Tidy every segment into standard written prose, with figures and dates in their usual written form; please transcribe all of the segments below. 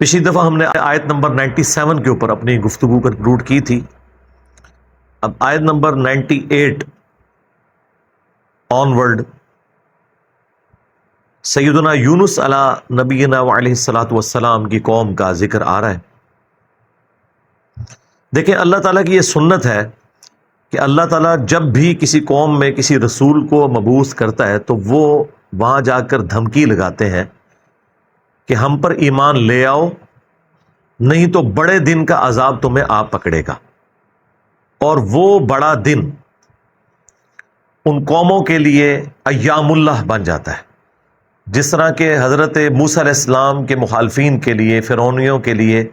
پچھلی دفعہ ہم نے آیت نمبر 97 کے اوپر اپنی گفتگو کنکلوڈ کی تھی. اب آیت نمبر 98 آن ورڈ سیدنا یونس علی نبینا وعلیہ الصلوۃ والسلام کی قوم کا ذکر آ رہا ہے. دیکھیں، اللہ تعالیٰ کی یہ سنت ہے کہ اللہ تعالیٰ جب بھی کسی قوم میں کسی رسول کو مبعوث کرتا ہے تو وہ وہاں جا کر دھمکی لگاتے ہیں کہ ہم پر ایمان لے آؤ، نہیں تو بڑے دن کا عذاب تمہیں آ پکڑے گا. اور وہ بڑا دن ان قوموں کے لیے ایام اللہ بن جاتا ہے، جس طرح کہ حضرت موسیٰ علیہ السلام کے مخالفین کے لیے، فرعونیوں کے لیے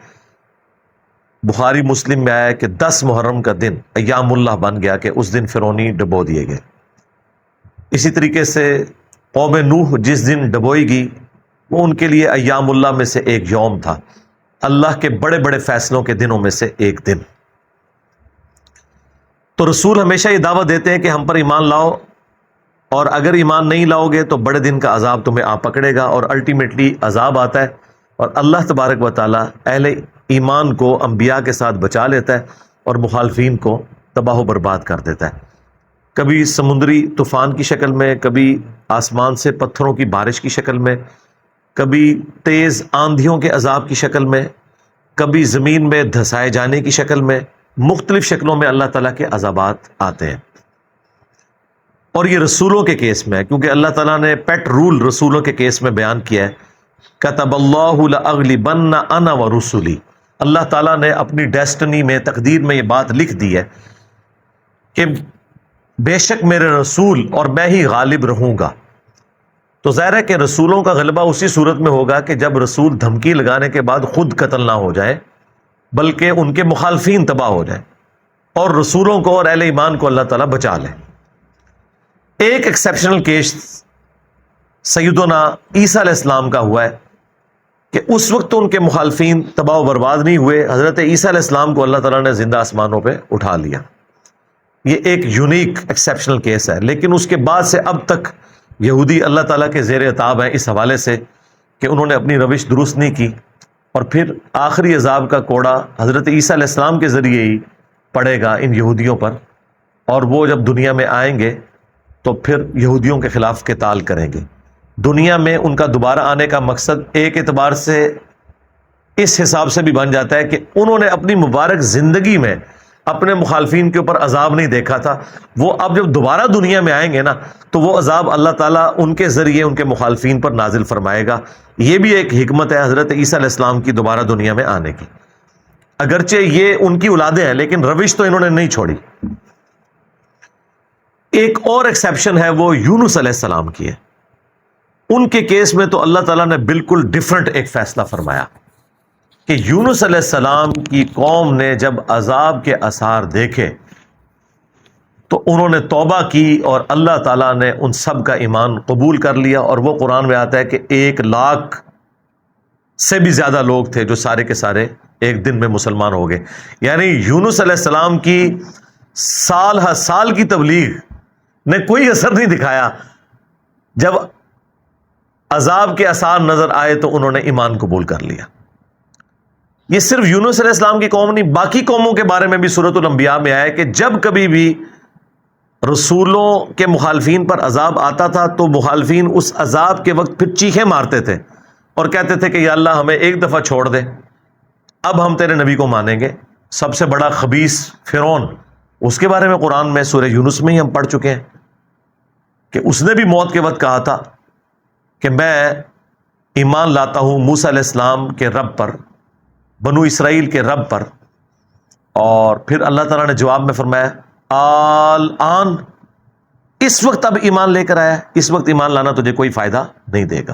بخاری مسلم میں آیا کہ 10 محرم کا دن ایام اللہ بن گیا کہ اس دن فرعونی ڈبو دیے گئے. اسی طریقے سے قوم نوح جس دن ڈبوئی گئی وہ ان کے لیے ایام اللہ میں سے ایک یوم تھا، اللہ کے بڑے بڑے فیصلوں کے دنوں میں سے ایک دن. تو رسول ہمیشہ یہ دعوت دیتے ہیں کہ ہم پر ایمان لاؤ، اور اگر ایمان نہیں لاؤ گے تو بڑے دن کا عذاب تمہیں آ پکڑے گا. اور الٹیمیٹلی عذاب آتا ہے، اور اللہ تبارک و تعالیٰ اہل ایمان کو انبیاء کے ساتھ بچا لیتا ہے اور مخالفین کو تباہ و برباد کر دیتا ہے. کبھی سمندری طوفان کی شکل میں، کبھی آسمان سے پتھروں کی بارش کی شکل میں، کبھی تیز آندھیوں کے عذاب کی شکل میں، کبھی زمین میں دھسائے جانے کی شکل میں، مختلف شکلوں میں اللہ تعالیٰ کے عذابات آتے ہیں. اور یہ رسولوں کے کیس میں ہے، کیونکہ اللہ تعالیٰ نے پیٹ رول رسولوں کے کیس میں بیان کیا ہے، کتب اللہ لأغلبن انا ورسلی. اللہ تعالیٰ نے اپنی ڈیسٹنی میں، تقدیر میں یہ بات لکھ دی ہے کہ بے شک میرے رسول اور میں ہی غالب رہوں گا. تو ظاہر ہے کہ رسولوں کا غلبہ اسی صورت میں ہوگا کہ جب رسول دھمکی لگانے کے بعد خود قتل نہ ہو جائے، بلکہ ان کے مخالفین تباہ ہو جائیں اور رسولوں کو اور اہل ایمان کو اللہ تعالیٰ بچا لے. ایک ایکسیپشنل کیس سیدنا عیسیٰ علیہ السلام کا ہوا ہے کہ اس وقت تو ان کے مخالفین تباہ و برباد نہیں ہوئے، حضرت عیسیٰ علیہ السلام کو اللہ تعالیٰ نے زندہ آسمانوں پہ اٹھا لیا. یہ ایک یونیک ایکسیپشنل کیس ہے، لیکن اس کے بعد سے اب تک یہودی اللہ تعالیٰ کے زیر عتاب ہیں اس حوالے سے کہ انہوں نے اپنی روش درست نہیں کی، اور پھر آخری عذاب کا کوڑا حضرت عیسیٰ علیہ السلام کے ذریعے ہی پڑے گا ان یہودیوں پر. اور وہ جب دنیا میں آئیں گے تو پھر یہودیوں کے خلاف قتال کریں گے. دنیا میں ان کا دوبارہ آنے کا مقصد ایک اعتبار سے اس حساب سے بھی بن جاتا ہے کہ انہوں نے اپنی مبارک زندگی میں اپنے مخالفین کے اوپر عذاب نہیں دیکھا تھا. وہ اب جب دوبارہ دنیا میں آئیں گے نا تو وہ عذاب اللہ تعالیٰ ان کے ذریعے ان کے مخالفین پر نازل فرمائے گا. یہ بھی ایک حکمت ہے حضرت عیسیٰ علیہ السلام کی دوبارہ دنیا میں آنے کی. اگرچہ یہ ان کی اولادیں ہیں لیکن روش تو انہوں نے نہیں چھوڑی. ایک اور ایکسیپشن ہے، وہ یونس علیہ السلام کی ہے. ان کے کیس میں تو اللہ تعالیٰ نے بالکل ڈیفرنٹ ایک فیصلہ فرمایا کہ یونس علیہ السلام کی قوم نے جب عذاب کے آثار دیکھے تو انہوں نے توبہ کی اور اللہ تعالیٰ نے ان سب کا ایمان قبول کر لیا. اور وہ قرآن میں آتا ہے کہ 1,00,000 سے بھی زیادہ لوگ تھے جو سارے کے سارے ایک دن میں مسلمان ہو گئے. یعنی یونس علیہ السلام کی سال ہر سال کی تبلیغ نے کوئی اثر نہیں دکھایا. جب عذاب کے آثار نظر آئے تو انہوں نے ایمان قبول کر لیا. یہ صرف یونس علیہ السلام کی قوم نہیں، باقی قوموں کے بارے میں بھی سورۃ الانبیاء میں آیا کہ جب کبھی بھی رسولوں کے مخالفین پر عذاب آتا تھا تو مخالفین اس عذاب کے وقت پھر چیخیں مارتے تھے اور کہتے تھے کہ یا اللہ ہمیں ایک دفعہ چھوڑ دے، اب ہم تیرے نبی کو مانیں گے. سب سے بڑا خبیث فرعون، اس کے بارے میں قرآن میں سورہ یونس میں ہی ہم پڑھ چکے ہیں کہ اس نے بھی موت کے وقت کہا تھا کہ میں ایمان لاتا ہوں موسیٰ علیہ السلام کے رب پر، بنو اسرائیل کے رب پر. اور پھر اللہ تعالیٰ نے جواب میں فرمایا آن، اس وقت اب ایمان لے کر آیا، اس وقت ایمان لانا تجھے کوئی فائدہ نہیں دے گا.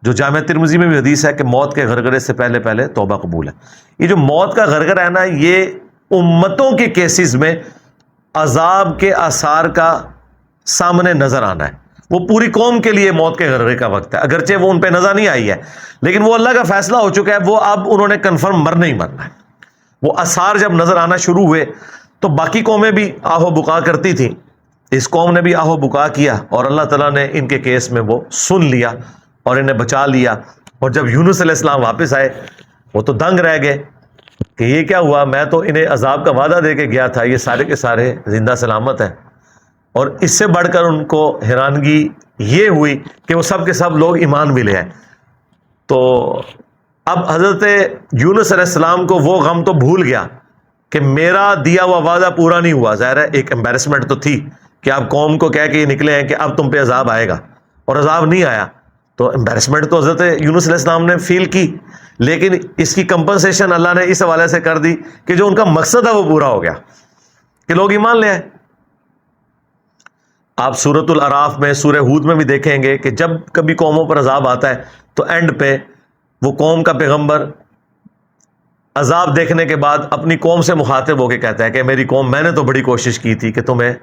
جو جامع ترمذی میں بھی حدیث ہے کہ موت کے غرغرے سے پہلے پہلے توبہ قبول ہے. یہ جو موت کا غرغرہ ہے نا، یہ امتوں کے کیسز میں عذاب کے آثار کا سامنے نظر آنا ہے. وہ پوری قوم کے لیے موت کے غرغرے کا وقت ہے، اگرچہ وہ ان پہ نظر نہیں آئی ہے لیکن وہ اللہ کا فیصلہ ہو چکا ہے. وہ اب انہوں نے کنفرم مرنا ہی مرنا ہے. وہ آثار جب نظر آنا شروع ہوئے تو باقی قومیں بھی آہو بکا کرتی تھیں، اس قوم نے بھی آہو بکا کیا اور اللہ تعالیٰ نے ان کے کیس میں وہ سن لیا اور انہیں بچا لیا. اور جب یونس علیہ السلام واپس آئے وہ تو دنگ رہ گئے کہ یہ کیا ہوا، میں تو انہیں عذاب کا وعدہ دے کے گیا تھا، یہ سارے کے سارے زندہ سلامت ہیں۔ اور اس سے بڑھ کر ان کو حیرانگی یہ ہوئی کہ وہ سب کے سب لوگ ایمان بھی لے آئے۔ تو اب حضرت یونس علیہ السلام کو وہ غم تو بھول گیا کہ میرا دیا ہوا وعدہ پورا نہیں ہوا۔ ظاہر ہے ایک امبیرسمنٹ تو تھی کہ آپ قوم کو کہہ کے یہ نکلے ہیں کہ اب تم پہ عذاب آئے گا، اور عذاب نہیں آیا، تو امبیرسمنٹ تو حضرت یونس علیہ السلام نے فیل کی، لیکن اس کی کمپنسیشن اللہ نے اس حوالے سے کر دی کہ جو ان کا مقصد ہے وہ پورا ہو گیا کہ لوگ ایمان لے آئے۔ آپ سورۃ الاعراف میں، سورہ ہود میں بھی دیکھیں گے کہ جب کبھی قوموں پر عذاب آتا ہے تو اینڈ پہ وہ قوم کا پیغمبر عذاب دیکھنے کے بعد اپنی قوم سے مخاطب ہو کے کہتا ہے کہ میری قوم، میں نے تو بڑی کوشش کی تھی کہ تمہیں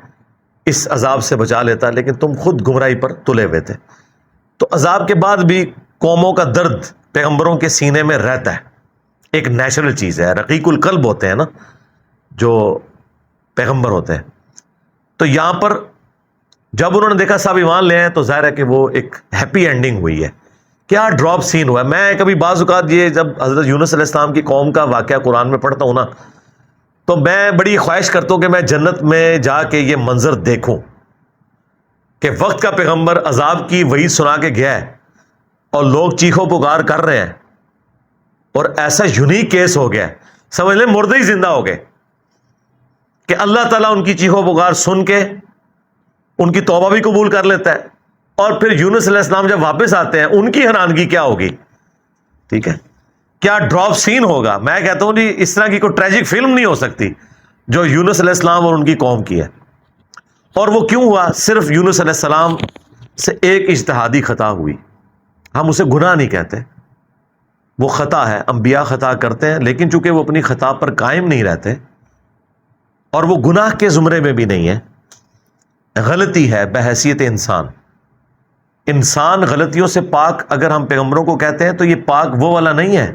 اس عذاب سے بچا لیتا، لیکن تم خود گمراہی پر تلے ہوئے تھے۔ تو عذاب کے بعد بھی قوموں کا درد پیغمبروں کے سینے میں رہتا ہے، ایک نیچرل چیز ہے، رقیق القلب ہوتے ہیں نا جو پیغمبر ہوتے ہیں۔ تو یہاں پر جب انہوں نے دیکھا سب ایمان لے آئے تو ظاہر ہے کہ وہ ایک ہیپی اینڈنگ ہوئی ہے۔ کیا ڈراپ سین ہوا ہے۔ میں کبھی بعض اوقات یہ جب حضرت یونس علیہ السلام کی قوم کا واقعہ قرآن میں پڑھتا ہوں نا تو میں بڑی خواہش کرتا ہوں کہ میں جنت میں جا کے یہ منظر دیکھوں کہ وقت کا پیغمبر عذاب کی وعید سنا کے گیا ہے اور لوگ چیخو پکار کر رہے ہیں، اور ایسا یونیک کیس ہو گیا ہے، سمجھ لیں مردے ہی زندہ ہو گئے کہ اللہ تعالیٰ ان کی چیخو پکار سن کے ان کی توبہ بھی قبول کر لیتا ہے، اور پھر یونس علیہ السلام جب واپس آتے ہیں ان کی حیرانگی کیا ہوگی، ٹھیک ہے، کیا ڈراپ سین ہوگا۔ میں کہتا ہوں جی اس طرح کی کوئی ٹریجک فلم نہیں ہو سکتی جو یونس علیہ السلام اور ان کی قوم کی ہے۔ اور وہ کیوں ہوا؟ صرف یونس علیہ السلام سے ایک اجتہادی خطا ہوئی۔ ہم اسے گناہ نہیں کہتے، وہ خطا ہے، انبیاء خطا کرتے ہیں، لیکن چونکہ وہ اپنی خطا پر قائم نہیں رہتے اور وہ گناہ کے زمرے میں بھی نہیں ہے، غلطی ہے بحیثیت انسان۔ انسان غلطیوں سے پاک اگر ہم پیغمبروں کو کہتے ہیں تو یہ پاک وہ والا نہیں ہے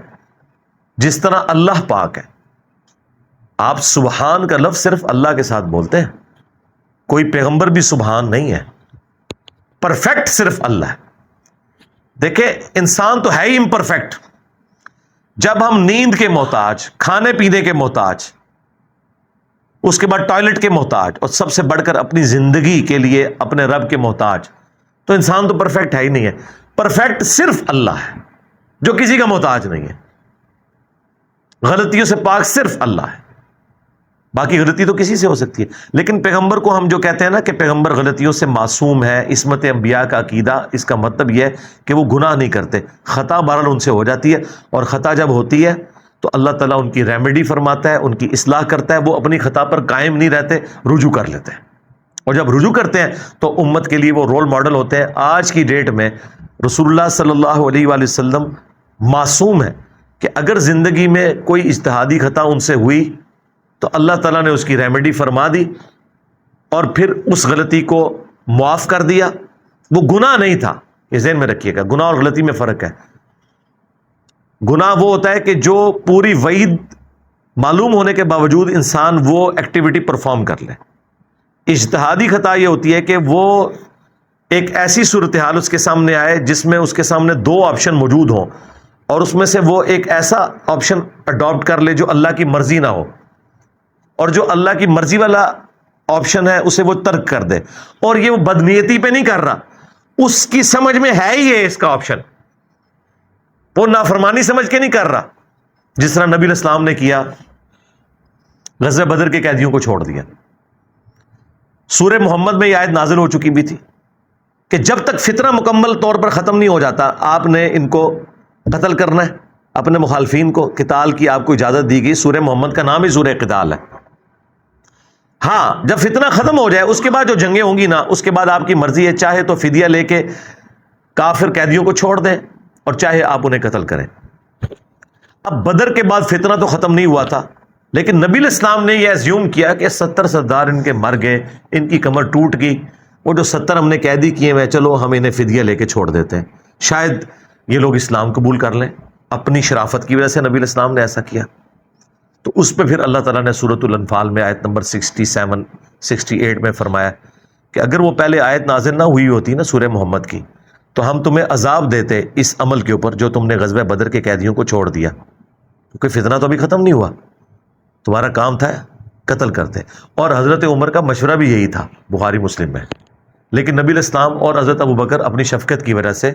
جس طرح اللہ پاک ہے۔ آپ سبحان کا لفظ صرف اللہ کے ساتھ بولتے ہیں، کوئی پیغمبر بھی سبحان نہیں ہے، پرفیکٹ صرف اللہ ہے۔ دیکھیں انسان تو ہے ہی امپرفیکٹ۔ جب ہم نیند کے محتاج، کھانے پینے کے محتاج، اس کے بعد ٹوائلٹ کے محتاج، اور سب سے بڑھ کر اپنی زندگی کے لیے اپنے رب کے محتاج، تو انسان تو پرفیکٹ ہے ہی نہیں ہے۔ پرفیکٹ صرف اللہ ہے جو کسی کا محتاج نہیں ہے، غلطیوں سے پاک صرف اللہ ہے، باقی غلطی تو کسی سے ہو سکتی ہے۔ لیکن پیغمبر کو ہم جو کہتے ہیں نا کہ پیغمبر غلطیوں سے معصوم ہے، عصمت انبیاء کا عقیدہ، اس کا مطلب یہ ہے کہ وہ گناہ نہیں کرتے، خطا بہرحال ان سے ہو جاتی ہے، اور خطا جب ہوتی ہے تو اللہ تعالیٰ ان کی ریمیڈی فرماتا ہے، ان کی اصلاح کرتا ہے، وہ اپنی خطا پر قائم نہیں رہتے، رجوع کر لیتے ہیں، اور جب رجوع کرتے ہیں تو امت کے لیے وہ رول ماڈل ہوتے ہیں۔ آج کی ڈیٹ میں رسول اللہ صلی اللہ علیہ وآلہ وسلم معصوم ہے کہ اگر زندگی میں کوئی اجتہادی خطا ان سے ہوئی تو اللہ تعالیٰ نے اس کی ریمیڈی فرما دی اور پھر اس غلطی کو معاف کر دیا۔ وہ گناہ نہیں تھا، یہ ذہن میں رکھیے گا، گناہ اور غلطی میں فرق ہے۔ گناہ وہ ہوتا ہے کہ جو پوری وعید معلوم ہونے کے باوجود انسان وہ ایکٹیویٹی پرفارم کر لے۔ اجتہادی خطا یہ ہوتی ہے کہ وہ ایک ایسی صورتحال اس کے سامنے آئے جس میں اس کے سامنے دو آپشن موجود ہوں، اور اس میں سے وہ ایک ایسا آپشن اڈاپٹ کر لے جو اللہ کی مرضی نہ ہو، اور جو اللہ کی مرضی والا آپشن ہے اسے وہ ترک کر دے۔ اور یہ وہ بدنیتی پہ نہیں کر رہا، اس کی سمجھ میں ہے ہی ہے اس کا آپشن، وہ نافرمانی سمجھ کے نہیں کر رہا، جس طرح نبی علیہ السلام نے کیا، غزوہ بدر کے قیدیوں کو چھوڑ دیا۔ سورہ محمد میں یہ آیت نازل ہو چکی بھی تھی کہ جب تک فتنہ مکمل طور پر ختم نہیں ہو جاتا آپ نے ان کو قتل کرنا ہے، اپنے مخالفین کو قتال کی آپ کو اجازت دی گئی۔ سورہ محمد کا نام ہی سورہ قتال ہے۔ ہاں جب فتنہ ختم ہو جائے اس کے بعد جو جنگیں ہوں گی نا، اس کے بعد آپ کی مرضی ہے، چاہے تو فدیہ لے کے کافر قیدیوں کو چھوڑ دیں اور چاہے آپ انہیں قتل کریں۔ اب بدر کے بعد فتنہ تو ختم نہیں ہوا تھا، لیکن نبی علیہ السلام نے یہ ایزیوم کیا کہ 70 سردار ان کے مر گئے، ان کی کمر ٹوٹ گئی، وہ جو 70 ہم نے قیدی کیے ہوئے، چلو ہم انہیں فدیہ لے کے چھوڑ دیتے ہیں، شاید یہ لوگ اسلام قبول کر لیں۔ اپنی شرافت کی وجہ سے نبی علیہ السلام نے ایسا کیا۔ تو اس پہ پھر اللہ تعالیٰ نے سورۃ الانفال میں آیت نمبر 67 68 میں فرمایا کہ اگر وہ پہلے آیت نازل نہ ہوئی ہوتی نا سورہ محمد کی، تو ہم تمہیں عذاب دیتے اس عمل کے اوپر جو تم نے غزوہ بدر کے قیدیوں کو چھوڑ دیا، کیونکہ فتنہ تو ابھی ختم نہیں ہوا، تمہارا کام تھا قتل کرتے۔ اور حضرت عمر کا مشورہ بھی یہی تھا بخاری مسلم میں، لیکن نبی علیہ السلام اور حضرت ابو بکر اپنی شفقت کی وجہ سے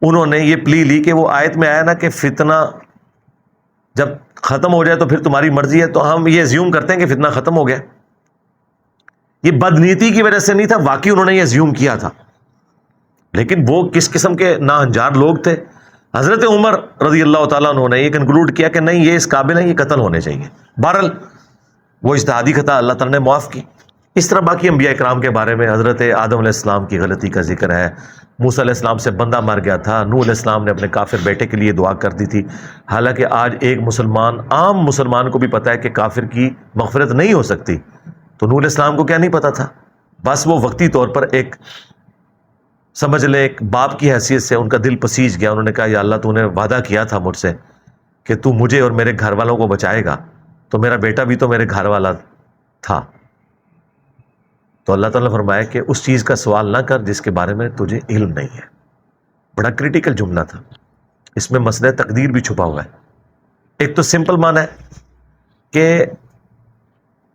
انہوں نے یہ پلی لی کہ وہ آیت میں آیا نا کہ فتنہ جب ختم ہو جائے تو پھر تمہاری مرضی ہے، تو ہم یہ زیوم کرتے ہیں کہ فتنہ ختم ہو گیا۔ یہ بدنیتی کی وجہ سے نہیں تھا، واقعی انہوں نے یہ زیوم کیا تھا، لیکن وہ کس قسم کے ناہنجار لوگ تھے۔ حضرت عمر رضی اللہ تعالیٰ عنہ نے یہ کنکلوڈ کیا کہ نہیں، یہ اس قابل ہیں، یہ قتل ہونے چاہیے۔ بہرحال وہ اجتہادی خطا اللہ تعالیٰ نے معاف کی۔ اس طرح باقی انبیاء کرام کے بارے میں حضرت آدم علیہ السلام کی غلطی کا ذکر ہے، موسیٰ علیہ السلام سے بندہ مر گیا تھا، نوح علیہ السلام نے اپنے کافر بیٹے کے لیے دعا کر دی تھی، حالانکہ آج ایک مسلمان، عام مسلمان کو بھی پتہ ہے کہ کافر کی مغفرت نہیں ہو سکتی، تو نوح علیہ السلام کو کیا نہیں پتا تھا؟ بس وہ وقتی طور پر ایک سمجھ لے ایک باپ کی حیثیت سے ان کا دل پسیج گیا، انہوں نے کہا یا اللہ تو نے وعدہ کیا تھا مجھ سے کہ تو مجھے اور میرے گھر والوں کو بچائے گا، تو میرا بیٹا بھی تو میرے گھر والا تھا۔ تو اللہ تعالیٰ نے فرمایا کہ اس چیز کا سوال نہ کر جس کے بارے میں تجھے علم نہیں ہے۔ بڑا کریٹیکل جملہ تھا، اس میں مسئلہ تقدیر بھی چھپا ہوا ہے۔ ایک تو سمپل معنی ہے کہ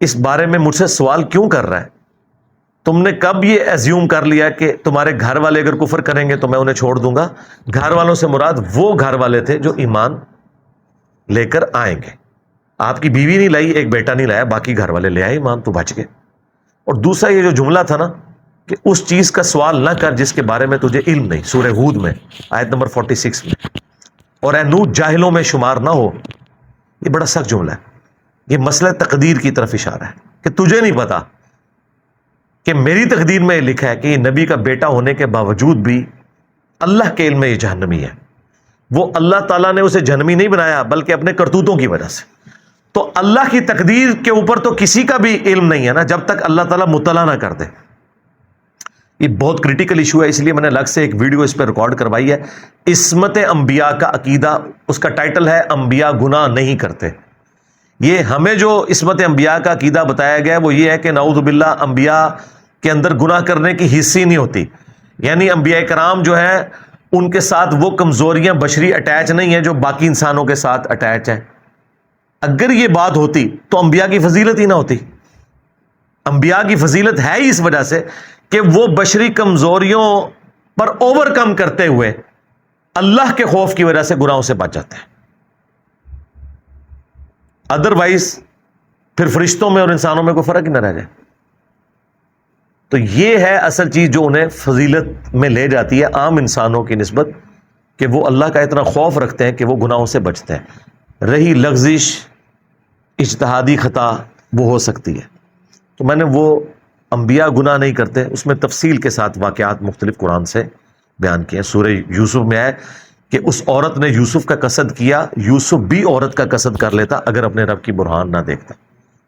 اس بارے میں مجھ سے سوال کیوں کر رہا ہے؟ تم نے کب یہ ایزیوم کر لیا کہ تمہارے گھر والے اگر کفر کریں گے تو میں انہیں چھوڑ دوں گا؟ گھر والوں سے مراد وہ گھر والے تھے جو ایمان لے کر آئیں گے۔ آپ کی بیوی نہیں لائی، ایک بیٹا نہیں لایا، باقی گھر والے لے آئے ایمان، تو بچ گئے۔ اور دوسرا یہ جو جملہ تھا نا کہ اس چیز کا سوال نہ کر جس کے بارے میں تجھے علم نہیں، سورہ ہود میں آیت نمبر 46 میں، اور اے نوح جاہلوں میں شمار نہ ہو، یہ بڑا سخت جملہ ہے۔ یہ مسئلہ تقدیر کی طرف اشارہ ہے کہ تجھے نہیں پتا کہ میری تقدیر میں یہ لکھا ہے کہ یہ نبی کا بیٹا ہونے کے باوجود بھی اللہ کے علم میں یہ جہنمی ہے۔ وہ اللہ تعالیٰ نے اسے جہنمی نہیں بنایا بلکہ اپنے کرتوتوں کی وجہ سے۔ تو اللہ کی تقدیر کے اوپر تو کسی کا بھی علم نہیں ہے نا جب تک اللہ تعالیٰ مطلع نہ کر دے۔ یہ بہت کریٹیکل ایشو ہے، اس لیے میں نے الگ سے ایک ویڈیو اس پہ ریکارڈ کروائی ہے، عصمت انبیاء کا عقیدہ، اس کا ٹائٹل ہے انبیاء گناہ نہیں کرتے۔ یہ ہمیں جو عصمت انبیاء کا عقیدہ بتایا گیا ہے وہ یہ ہے کہ نعوذ باللہ انبیاء کے اندر گناہ کرنے کی حص ہی نہیں ہوتی، یعنی انبیاء کرام جو ہے ان کے ساتھ وہ کمزوریاں بشری اٹیچ نہیں ہیں جو باقی انسانوں کے ساتھ اٹیچ ہیں۔ اگر یہ بات ہوتی تو انبیاء کی فضیلت ہی نہ ہوتی۔ انبیاء کی فضیلت ہے ہی اس وجہ سے کہ وہ بشری کمزوریوں پر اوور کم کرتے ہوئے اللہ کے خوف کی وجہ سے گناہوں سے بچ جاتے ہیں۔ ادروائز پھر فرشتوں میں اور انسانوں میں کوئی فرق ہی نہ رہ جائے۔ تو یہ ہے اصل چیز جو انہیں فضیلت میں لے جاتی ہے عام انسانوں کی نسبت، کہ وہ اللہ کا اتنا خوف رکھتے ہیں کہ وہ گناہوں سے بچتے ہیں۔ رہی لغزش، اجتہادی خطا، وہ ہو سکتی ہے۔ تو میں نے وہ انبیاء گناہ نہیں کرتے اس میں تفصیل کے ساتھ واقعات مختلف قرآن سے بیان کیے ہیں۔ سورہ یوسف میں ہے کہ اس عورت نے یوسف کا قصد کیا، یوسف بھی عورت کا قصد کر لیتا اگر اپنے رب کی برہان نہ دیکھتا۔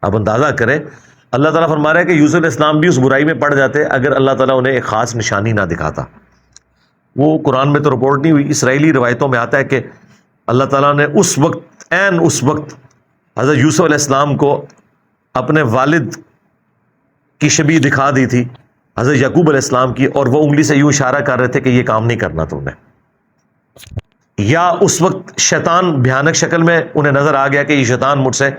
اب اندازہ کریں، اللہ تعالیٰ فرما رہا ہے کہ یوسف علیہ السلام بھی اس برائی میں پڑ جاتے اگر اللہ تعالیٰ انہیں ایک خاص نشانی نہ دکھاتا۔ وہ قرآن میں تو رپورٹ نہیں ہوئی، اسرائیلی روایتوں میں آتا ہے کہ اللہ تعالیٰ نے اس وقت حضرت یوسف علیہ السلام کو اپنے والد کی شبیہ دکھا دی تھی، حضرت یعقوب علیہ السلام کی، اور وہ انگلی سے یوں اشارہ کر رہے تھے کہ یہ کام نہیں کرنا تم نے۔ یا اس وقت شیطان بھیانک شکل میں انہیں نظر آ گیا کہ یہ شیطان مجھ سے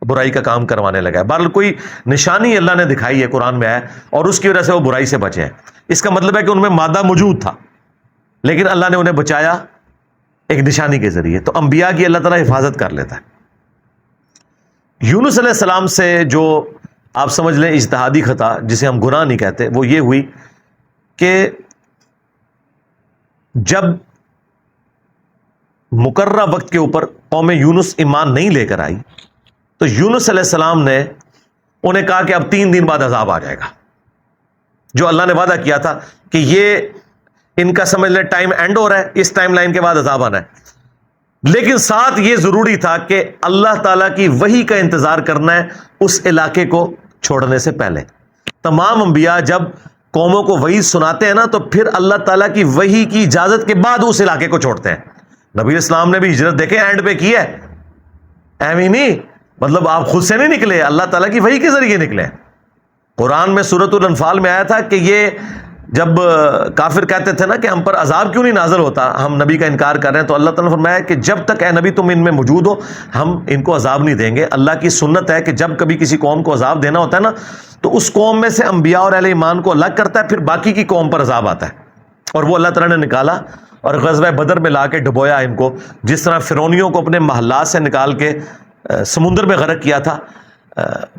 برائی کا کام کروانے لگا ہے۔ بہرحال کوئی نشانی اللہ نے دکھائی ہے، قرآن میں ہے، اور اس کی وجہ سے وہ برائی سے بچے ہیں۔ اس کا مطلب ہے کہ ان میں مادہ موجود تھا لیکن اللہ نے انہیں بچایا ایک نشانی کے ذریعے۔ تو انبیاء کی اللہ تعالیٰ حفاظت کر لیتا ہے۔ یونس علیہ السلام سے جو آپ سمجھ لیں اجتہادی خطا جسے ہم گناہ نہیں کہتے، وہ یہ ہوئی کہ جب مقررہ وقت کے اوپر قوم یونس ایمان نہیں لے کر آئی تو یونس علیہ السلام نے انہیں کہا کہ اب 3 دن بعد عذاب آ جائے گا، جو اللہ نے وعدہ کیا تھا کہ یہ ان کا سمجھ لیں ٹائم اینڈ ہو رہا ہے، اس ٹائم لائن کے بعد عذاب آنا ہے۔ لیکن ساتھ یہ ضروری تھا کہ اللہ تعالیٰ کی وحی کا انتظار کرنا ہے اس علاقے کو چھوڑنے سے پہلے۔ تمام انبیاء جب قوموں کو وحی سناتے ہیں نا تو پھر اللہ تعالیٰ کی وحی کی اجازت کے بعد اس علاقے کو چھوڑتے ہیں۔ نبی اسلام نے بھی ہجرت دیکھیں اینڈ پہ کی ہے، ایویں نہیں، مطلب آپ خود سے نہیں نکلے، اللہ تعالیٰ کی وحی کے ذریعے نکلے۔ قرآن میں سورۃ الانفال میں آیا تھا کہ یہ جب کافر کہتے تھے نا کہ ہم پر عذاب کیوں نہیں نازل ہوتا، ہم نبی کا انکار کر رہے ہیں، تو اللہ تعالیٰ نے فرمایا کہ جب تک اے نبی تم ان میں موجود ہو ہم ان کو عذاب نہیں دیں گے۔ اللہ کی سنت ہے کہ جب کبھی کسی قوم کو عذاب دینا ہوتا ہے نا تو اس قوم میں سے انبیاء اور اہل ایمان کو الگ کرتا ہے، پھر باقی کی قوم پر عذاب آتا ہے، اور وہ اللہ تعالیٰ نے نکالا اور غزوہ بدر میں لا کے ڈبویا ان کو، جس طرح فرعونیوں کو اپنے محلات سے نکال کے سمندر میں غرق کیا تھا،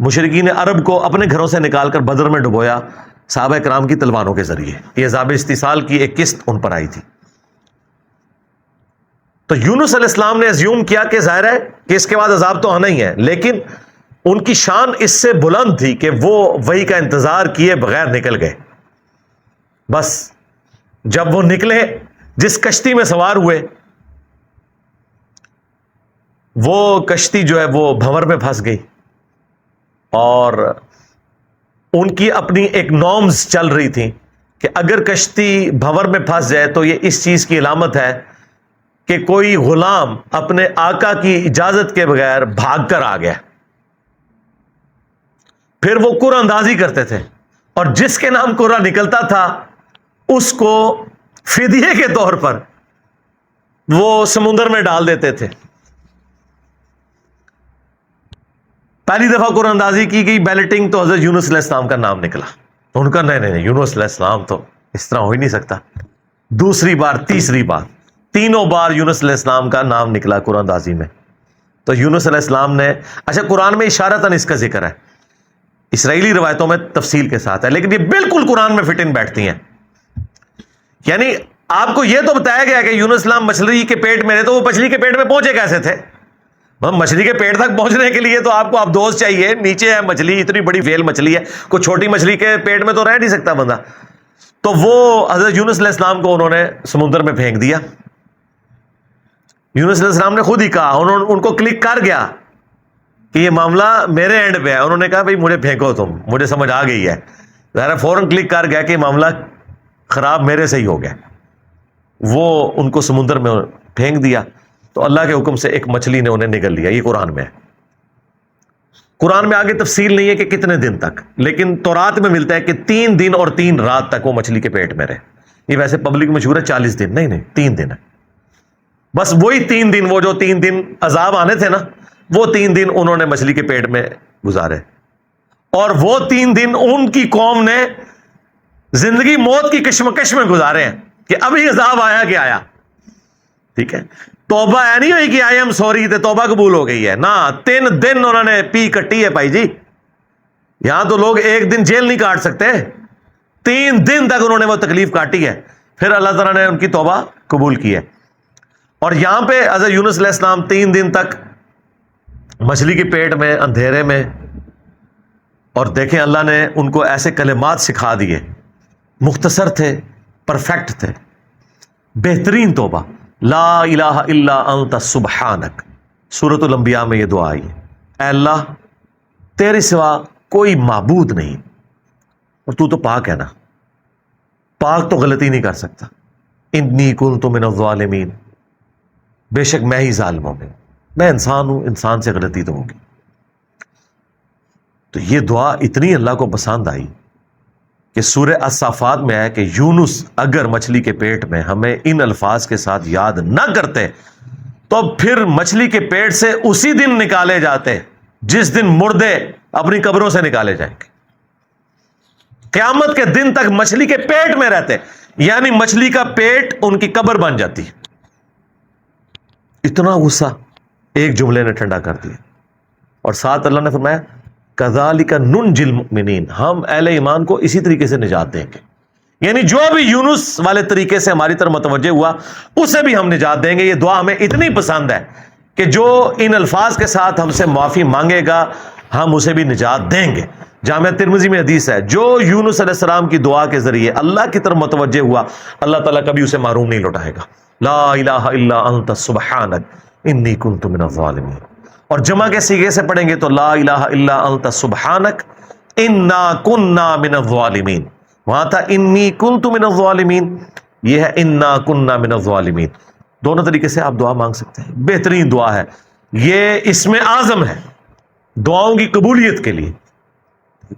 مشرکین عرب کو اپنے گھروں سے نکال کر بدر میں ڈبویا صحابہ کرام کی تلواروں کے ذریعے۔ یہ عذاب استیصال کی ایک قسط ان پر آئی تھی۔ تو یونس علیہ السلام نے ازیوم کیا کہ ظاہر ہے کہ اس کے بعد عذاب تو آنا ہی ہے، لیکن ان کی شان اس سے بلند تھی کہ وہ وحی کا انتظار کیے بغیر نکل گئے۔ بس جب وہ نکلے، جس کشتی میں سوار ہوئے، وہ کشتی جو ہے وہ بھنور میں پھنس گئی، اور ان کی اپنی ایک نارمز چل رہی تھی کہ اگر کشتی بھنور میں پھنس جائے تو یہ اس چیز کی علامت ہے کہ کوئی غلام اپنے آقا کی اجازت کے بغیر بھاگ کر آ گیا۔ پھر وہ قرعہ اندازی کرتے تھے، اور جس کے نام قرعہ نکلتا تھا اس کو فدیے کے طور پر وہ سمندر میں ڈال دیتے تھے۔ پہلی دفعہ قرعہ اندازی کی گئی، بیلٹنگ، تو حضرت یونس علیہ السلام کا نام نکلا۔ ان کا نہیں، یونس علیہ السلام تو اس طرح ہو ہی نہیں سکتا۔ دوسری بار، تیسری بار، تینوں بار یونس علیہ السلام کا نام نکلا قرعہ اندازی میں۔ تو یونس علیہ السلام نے، اچھا قرآن میں اشارتاً اس کا ذکر ہے، اسرائیلی روایتوں میں تفصیل کے ساتھ ہے، لیکن یہ بالکل قرآن میں فٹ ان بیٹھتی ہیں۔ یعنی آپ کو یہ تو بتایا گیا کہ یونس السلام مچھلی کے پیٹ میں رہے، تو وہ مچھلی کے پیٹ میں پہنچے کیسے تھے؟ مچھلی کے پیٹ تک پہنچنے کے لیے تو آپ کو ابدوز چاہیے، نیچے ہے مچھلی، اتنی بڑی ویل مچھلی ہے، کوئی چھوٹی مچھلی کے پیٹ میں تو رہ نہیں سکتا بندہ۔ تو وہ حضرت یونس علیہ السلام کو انہوں نے سمندر میں پھینک دیا۔ یونس علیہ السلام نے خود ہی کہا، ان کو کلک کر گیا کہ یہ معاملہ میرے اینڈ پہ ہے۔ انہوں نے کہا بھائی مجھے پھینکو، تم، مجھے سمجھ آ گئی ہے، ظاہر فوراً کلک کر گیا کہ معاملہ خراب میرے سے ہی ہو گیا۔ وہ ان کو سمندر میں پھینک دیا، تو اللہ کے حکم سے ایک مچھلی نے انہیں نگل لیا۔ یہ قرآن میں ہے۔ قرآن میں آگے تفصیل نہیں ہے کہ کتنے دن تک، لیکن تورات میں ملتا ہے کہ 3 دن اور 3 رات تک وہ مچھلی کے پیٹ میں رہے۔ یہ ویسے پبلک مشہور ہے 40 دن، نہیں 3 دن ہے، بس وہی 3 دن، وہ جو 3 دن عذاب آنے تھے نا، وہ 3 دن انہوں نے مچھلی کے پیٹ میں گزارے، اور وہ 3 دن ان کی قوم نے زندگی موت کی کشمکش میں گزارے ہیں کہ ابھی عذاب آیا کہ آیا۔ ٹھیک ہے، توبہ ہے نہیں ہوئی کہ آئی ایم سوری تے توبہ قبول ہو گئی ہے، نہ 3 دن انہوں نے پی کٹی ہے بھائی جی۔ یہاں تو لوگ 1 دن جیل نہیں کاٹ سکتے، 3 دن تک انہوں نے وہ تکلیف کاٹی ہے، پھر اللہ تعالیٰ نے ان کی توبہ قبول کی ہے۔ اور یہاں پہ حضرت یونس علیہ السلام 3 دن تک مچھلی کے پیٹ میں، اندھیرے میں، اور دیکھیں اللہ نے ان کو ایسے کلمات سکھا دیے، مختصر تھے، پرفیکٹ تھے، بہترین توبہ، لا الہ الا انت سبحانک۔ سورۃ الانبیاء میں یہ دعا آئی ہے، اے اللہ تیرے سوا کوئی معبود نہیں، اور تو پاک ہے نا، پاک تو غلطی نہیں کر سکتا۔ انی کنت من الظالمین، بے شک میں ہی ظالموں میں انسان ہوں، انسان سے غلطی تو ہوگی۔ تو یہ دعا اتنی اللہ کو پسند آئی کہ سورہ الصافات میں ہے کہ یونس اگر مچھلی کے پیٹ میں ہمیں ان الفاظ کے ساتھ یاد نہ کرتے تو پھر مچھلی کے پیٹ سے اسی دن نکالے جاتے جس دن مردے اپنی قبروں سے نکالے جائیں گے، قیامت کے دن تک مچھلی کے پیٹ میں رہتے، یعنی مچھلی کا پیٹ ان کی قبر بن جاتی۔ اتنا غصہ ایک جملے نے ٹھنڈا کر دیا، اور ساتھ اللہ نے فرمایا کذالک ننجی المؤمنین، ہم اہل ایمان کو اسی طریقے سے نجات دیں گے، یعنی جو بھی یونس والے طریقے سے ہماری طرف متوجہ ہوا اسے بھی ہم نجات دیں گے۔ یہ دعا ہمیں اتنی پسند ہے کہ جو ان الفاظ کے ساتھ ہم سے معافی مانگے گا ہم اسے بھی نجات دیں گے۔ جامعہ ترمذی میں حدیث ہے، جو یونس علیہ السلام کی دعا کے ذریعے اللہ کی طرف متوجہ ہوا اللہ تعالیٰ کبھی اسے محروم نہیں لوٹائے گا۔ لا الہ الا انت سبحانک انی کنت من الظالمین، اور جمع کے صیغے سے پڑھیں گے تو لا الہ الا انت سبحانک انا کننا من الظالمین، وہاں تھا انی کنت من الظالمین، یہ ہے انا کننا من الظالمین۔ دونوں طریقے سے آپ دعا مانگ سکتے ہیں، بہترین دعا ہے یہ، اسم اعظم ہے دعاؤں کی قبولیت کے لیے۔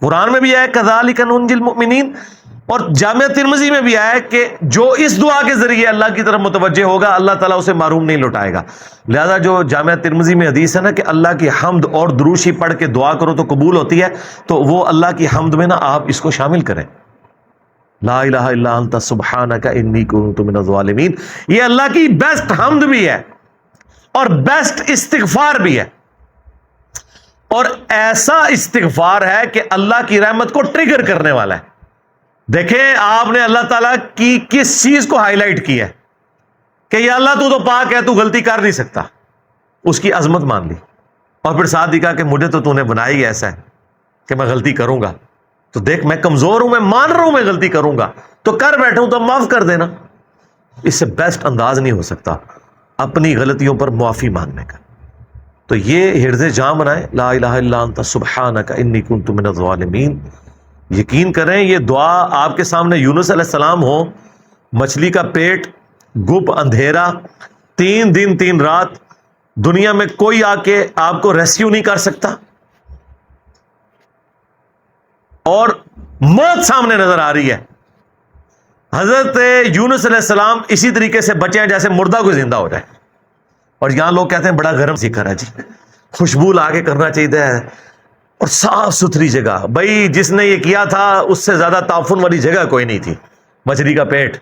قرآن میں بھی ہے کذالک ننجی المؤمنین، اور جامعہ ترمذی میں بھی آیا کہ جو اس دعا کے ذریعے اللہ کی طرف متوجہ ہوگا اللہ تعالیٰ اسے محروم نہیں لوٹائے گا. لہذا جو جامعہ ترمذی میں حدیث ہے نا کہ اللہ کی حمد اور دروشی پڑھ کے دعا کرو تو قبول ہوتی ہے، تو وہ اللہ کی حمد میں نا آپ اس کو شامل کریں. لا الہ الا انت سبحانک انی کنت من الظالمین، یہ اللہ کی بیسٹ حمد بھی ہے اور بیسٹ استغفار بھی ہے، اور ایسا استغفار ہے کہ اللہ کی رحمت کو ٹریگر کرنے والا ہے. دیکھیں آپ نے اللہ تعالیٰ کی کس چیز کو ہائی لائٹ کی ہے کہ یا اللہ تو پاک ہے، تو غلطی کر نہیں سکتا، اس کی عظمت مان لی، اور پھر ساتھ ہی کہا کہ مجھے تو نے بنایا ہی ایسا ہے کہ میں غلطی کروں گا، تو دیکھ میں کمزور ہوں، میں مان رہا ہوں میں غلطی کروں گا، تو کر بیٹھا ہوں تو معاف کر دینا. اس سے بیسٹ انداز نہیں ہو سکتا اپنی غلطیوں پر معافی مانگنے کا. تو یہ حرز جاں بنائیں، لا الہ الا انت سبحانک انی کنت من الظالمین. یقین کریں یہ دعا آپ کے سامنے یونس علیہ السلام ہو، مچھلی کا پیٹ، گپ اندھیرا، 3 دن 3 رات، دنیا میں کوئی آ کے آپ کو ریسکیو نہیں کر سکتا، اور موت سامنے نظر آ رہی ہے. حضرت یونس علیہ السلام اسی طریقے سے بچے ہیں جیسے مردہ کو زندہ ہو جائے. اور یہاں لوگ کہتے ہیں بڑا گرم ذکر ہے جی، خوشبو لا کے کرنا چاہیے اور صاف ستھری جگہ. بھائی جس نے یہ کیا تھا اس سے زیادہ تعفن والی جگہ کوئی نہیں تھی، مچھلی کا پیٹ.